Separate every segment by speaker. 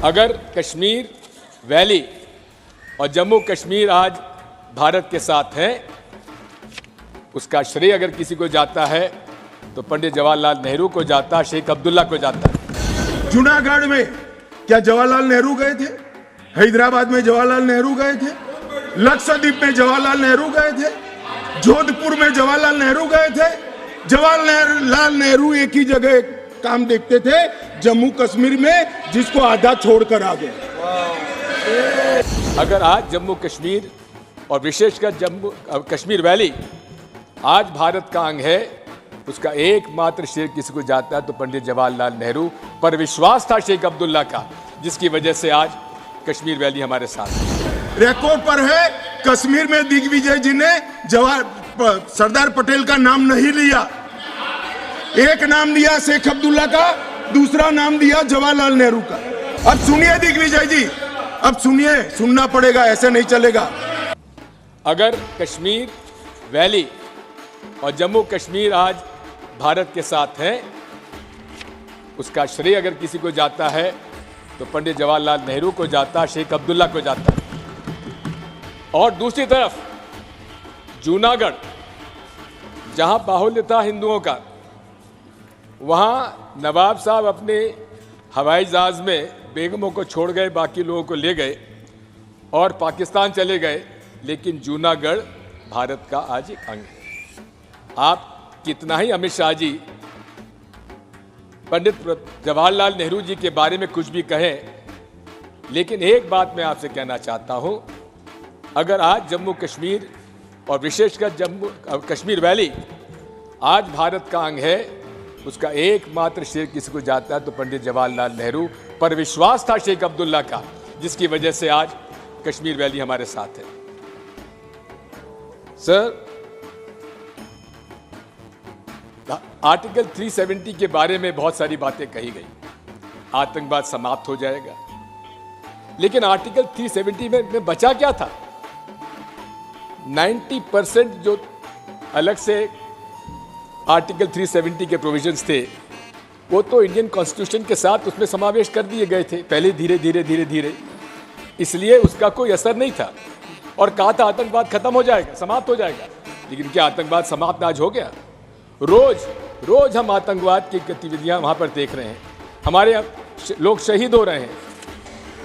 Speaker 1: अगर कश्मीर वैली और जम्मू कश्मीर आज भारत के साथ है, उसका श्रेय अगर किसी को जाता है तो पंडित जवाहरलाल नेहरू को जाता, शेख अब्दुल्ला को जाता है।
Speaker 2: जूनागढ़ में क्या जवाहरलाल नेहरू गए थे? हैदराबाद में जवाहरलाल नेहरू गए थे? लक्षद्वीप में जवाहरलाल नेहरू गए थे? जोधपुर में जवाहरलाल नेहरू गए थे? जवाहरलाल नेहरू एक ही जगह काम देखते थे, जम्मू कश्मीर में, जिसको आधा छोड़कर आ गए।
Speaker 1: अगर आज जम्मू कश्मीर और विशेषकर जम्मू कश्मीर वैली आज भारत का अंग है, उसका एकमात्र श्रेय किसी को जाता है तो पंडित जवाहरलाल नेहरू पर विश्वास था शेख अब्दुल्ला का, जिसकी वजह से आज कश्मीर वैली हमारे साथ है।
Speaker 2: रिकॉर्ड पर है, कश्मीर में दिग्विजय जी ने सरदार पटेल का नाम नहीं लिया। एक नाम लिया शेख अब्दुल्ला का, दूसरा नाम दिया जवाहरलाल नेहरू का। अब सुनिए दिग्विजय जी, अब सुनिए, सुनना पड़ेगा, ऐसे नहीं चलेगा।
Speaker 1: अगर कश्मीर वैली और जम्मू कश्मीर आज भारत के साथ है, उसका श्रेय अगर किसी को जाता है तो पंडित जवाहरलाल नेहरू को जाता, शेख अब्दुल्ला को जाता। और दूसरी तरफ जूनागढ़, जहां बाहुल्य था हिंदुओं का, वहां नवाब साहब अपने हवाई जहाज में बेगमों को छोड़ गए, बाकी लोगों को ले गए और पाकिस्तान चले गए, लेकिन जूनागढ़ भारत का आज एक अंग है। आप कितना ही अमित शाह जी पंडित जवाहरलाल नेहरू जी के बारे में कुछ भी कहें, लेकिन एक बात मैं आपसे कहना चाहता हूं, अगर आज जम्मू कश्मीर और विशेषकर जम्मू कश्मीर वैली आज भारत का अंग है, उसका एकमात्र श्रेय किसी को जाता है तो पंडित जवाहरलाल नेहरू पर विश्वास था शेख अब्दुल्ला का, जिसकी वजह से आज कश्मीर वैली हमारे साथ है। सर, आर्टिकल 370 के बारे में बहुत सारी बातें कही गई, आतंकवाद समाप्त हो जाएगा, लेकिन आर्टिकल 370 में बचा क्या था? 90% जो अलग से आर्टिकल 370 के प्रोविजंस थे, वो तो इंडियन कॉन्स्टिट्यूशन के साथ उसमें समावेश कर दिए गए थे पहले, धीरे धीरे, इसलिए उसका कोई असर नहीं था। और कहा था आतंकवाद खत्म हो जाएगा, समाप्त हो जाएगा, लेकिन क्या आतंकवाद समाप्त आज हो गया? रोज हम आतंकवाद की गतिविधियां वहां पर देख रहे हैं, हमारे लोग शहीद हो रहे हैं।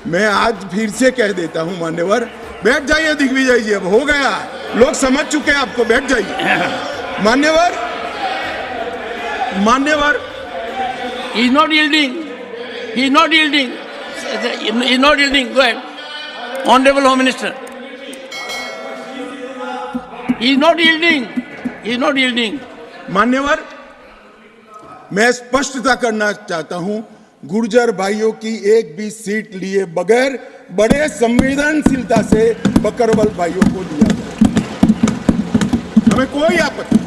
Speaker 2: मैं आज फिर से कह देता हूं, मान्यवर, बैठ जाइए दिग्विजय जी, अब हो गया, लोग समझ चुके हैं आपको, बैठ जाइए। मान्यवर,
Speaker 3: he is not yielding, go ahead, honorable home minister, he is not yielding।
Speaker 2: मान्यवर, मैं स्पष्टता करना चाहता हूं, गुर्जर भाइयों की एक भी सीट लिए बगैर बड़े संवेदनशीलता से बकरवाल भाइयों को दिया जाए, हमें कोई आपत्ति।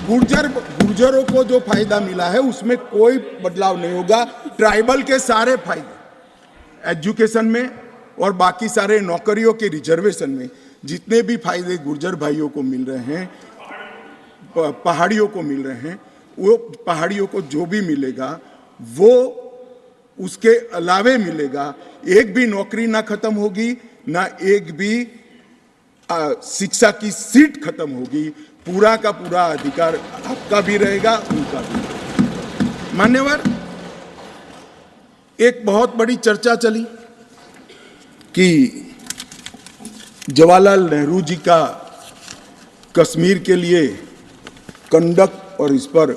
Speaker 2: गुर्जरों को जो फायदा मिला है उसमें कोई बदलाव नहीं होगा। ट्राइबल के सारे फायदे एजुकेशन में और बाकी सारे नौकरियों के रिजर्वेशन में जितने भी फायदे गुर्जर भाइयों को मिल रहे हैं, पहाड़ियों को मिल रहे हैं, वो पहाड़ियों को जो भी मिलेगा वो उसके अलावे मिलेगा। एक भी नौकरी ना खत्म होगी, ना एक भी शिक्षा की सीट खत्म होगी, पूरा का पूरा अधिकार आपका भी रहेगा, उनका भी। मान्यवर, एक बहुत बड़ी चर्चा चली कि जवाहरलाल नेहरू जी का कश्मीर के लिए कंडक्ट, और इस पर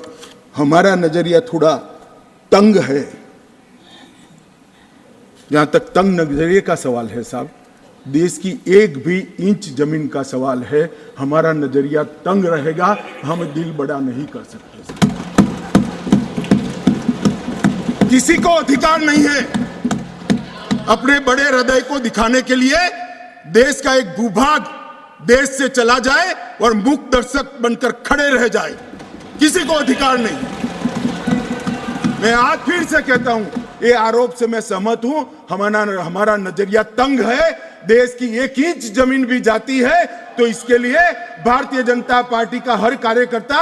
Speaker 2: हमारा नजरिया थोड़ा तंग है। जहां तक तंग नजरिए का सवाल है साहब, देश की एक भी इंच जमीन का सवाल है, हमारा नजरिया तंग रहेगा, हम दिल बड़ा नहीं कर सकते। किसी को अधिकार नहीं है अपने बड़े हृदय को दिखाने के लिए देश का एक भूभाग देश से चला जाए और मूक दर्शक बनकर खड़े रह जाए, किसी को अधिकार नहीं। मैं आज फिर से कहता हूं, ये आरोप से मैं सहमत हूं, हमारा नजरिया तंग है। देश की एक इंच जमीन भी जाती है तो इसके लिए भारतीय जनता पार्टी का हर कार्यकर्ता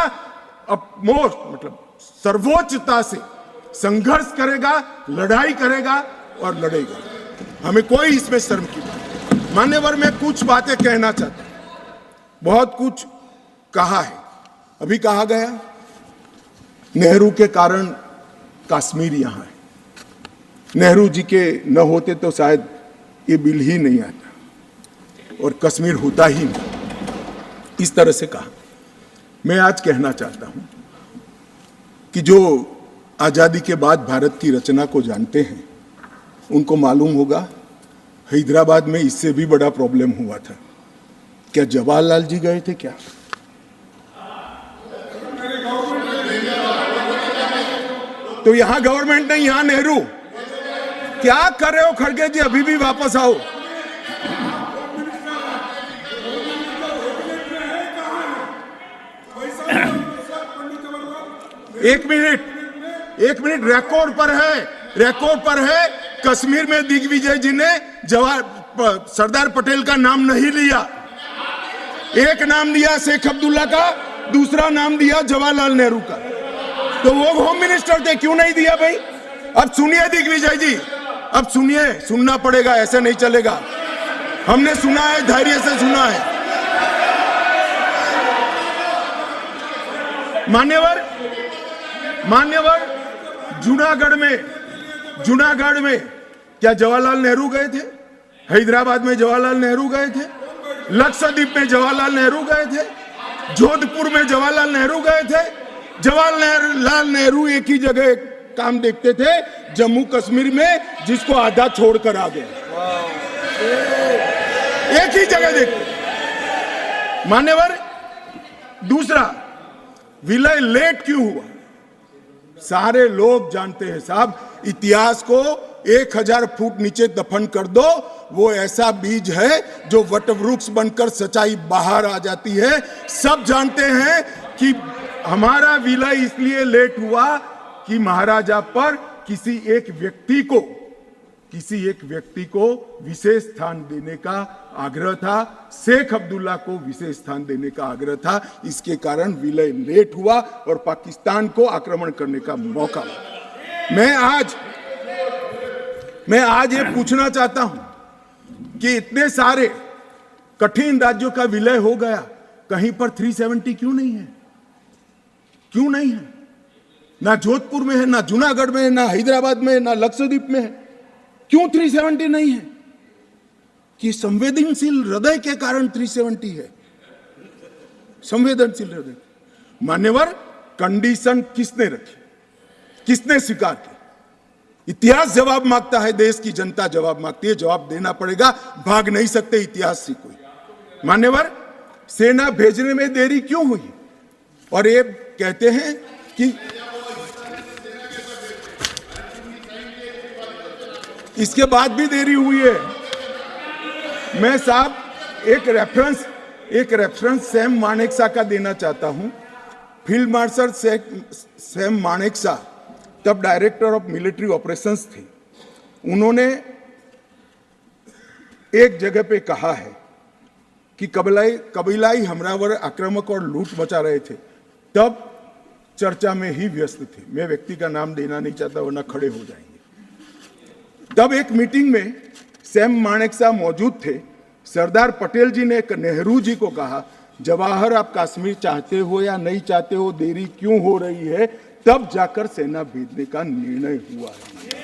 Speaker 2: सर्वोच्चता से संघर्ष करेगा, लड़ाई करेगा और लड़ेगा। हमें कोई इसमें शर्म की बात नहीं। मान्यवर, मैं कुछ बातें कहना चाहता हूं। बहुत कुछ कहा है, अभी कहा गया नेहरू के कारण कश्मीर यहां है, नेहरू जी के न होते तो शायद ये बिल ही नहीं आता और कश्मीर होता ही नहीं, इस तरह से कहा। मैं आज कहना चाहता हूं कि जो आजादी के बाद भारत की रचना को जानते हैं उनको मालूम होगा हैदराबाद में इससे भी बड़ा प्रॉब्लम हुआ था। क्या जवाहरलाल जी गए थे क्या? तो यहां गवर्नमेंट नहीं, यहां नेहरू। क्या कर रहे हो खड़गे जी? अभी भी वापस आओ। एक मिनट, रिकॉर्ड पर है। कश्मीर में दिग्विजय जी ने सरदार पटेल का नाम नहीं लिया। एक नाम दिया शेख अब्दुल्ला का, दूसरा नाम दिया जवाहरलाल नेहरू का। तो वो होम मिनिस्टर थे, क्यों नहीं दिया भाई? अब सुनिए दिग्विजय जी, अब सुनिए, सुनना पड़ेगा, ऐसे नहीं चलेगा। हमने सुना है, धैर्य से सुना है। मान्यवर, जूनागढ़ में क्या जवाहरलाल नेहरू गए थे? हैदराबाद में जवाहरलाल नेहरू गए थे, लक्षद्वीप में जवाहरलाल नेहरू गए थे, जोधपुर में जवाहरलाल नेहरू गए थे। जवाहरलाल नेहरू एक ही जगह काम देखते थे, जम्मू कश्मीर में, जिसको आधा छोड़कर आ गए। एक ही जगह देखते। मान्यवर, दूसरा, विलय लेट क्यों हुआ? सारे लोग जानते हैं साहब, इतिहास को 1000 फुट नीचे दफन कर दो, वो ऐसा बीज है जो वटवृक्ष बनकर सच्चाई बाहर आ जाती है। सब जानते हैं कि हमारा विलय इसलिए लेट हुआ कि महाराजा पर किसी एक व्यक्ति को विशेष स्थान देने का आग्रह था, शेख अब्दुल्ला को विशेष स्थान देने का आग्रह था। इसके कारण विलय लेट हुआ और पाकिस्तान को आक्रमण करने का मौका मिला। मैं आज ये पूछना चाहता हूं कि इतने सारे कठिन राज्यों का विलय हो गया, कहीं पर 370 क्यों नहीं है? क्यों नहीं है? ना जोधपुर में है, ना जूनागढ़ में है, ना हैदराबाद में है, ना लक्षद्वीप में है। क्यों 370 नहीं है? कि संवेदनशील हृदय के कारण 370 है। संवेदनशील हृदय। मान्यवर, कंडीशन किसने रखी? किसने स्वीकार की? इतिहास जवाब मांगता है, देश की जनता जवाब मांगती है, जवाब देना पड़ेगा, भाग नहीं सकते इतिहास से कोई। मान्यवर, सेना भेजने में देरी क्यों हुई? और ये कहते हैं कि इसके बाद भी देरी हुई है। मैं साहब एक रेफरेंस सैम मानेकशॉ का देना चाहता हूं। फील्ड मार्शल सैम मानेकशॉ तब डायरेक्टर ऑफ मिलिट्री ऑपरेशंस थे। उन्होंने एक जगह पे कहा है कि कबीलाई हमलावर आक्रामक और लूट मचा रहे थे, तब चर्चा में ही व्यस्त थे। मैं व्यक्ति का नाम देना नहीं चाहता वरना खड़े हो जाएंगे। तब एक मीटिंग में सैम मानेकशॉ मौजूद थे। सरदार पटेल जी ने नेहरू जी को कहा, जवाहर आप कश्मीर चाहते हो या नहीं चाहते हो, देरी क्यों हो रही है? तब जाकर सेना भेजने का निर्णय हुआ है।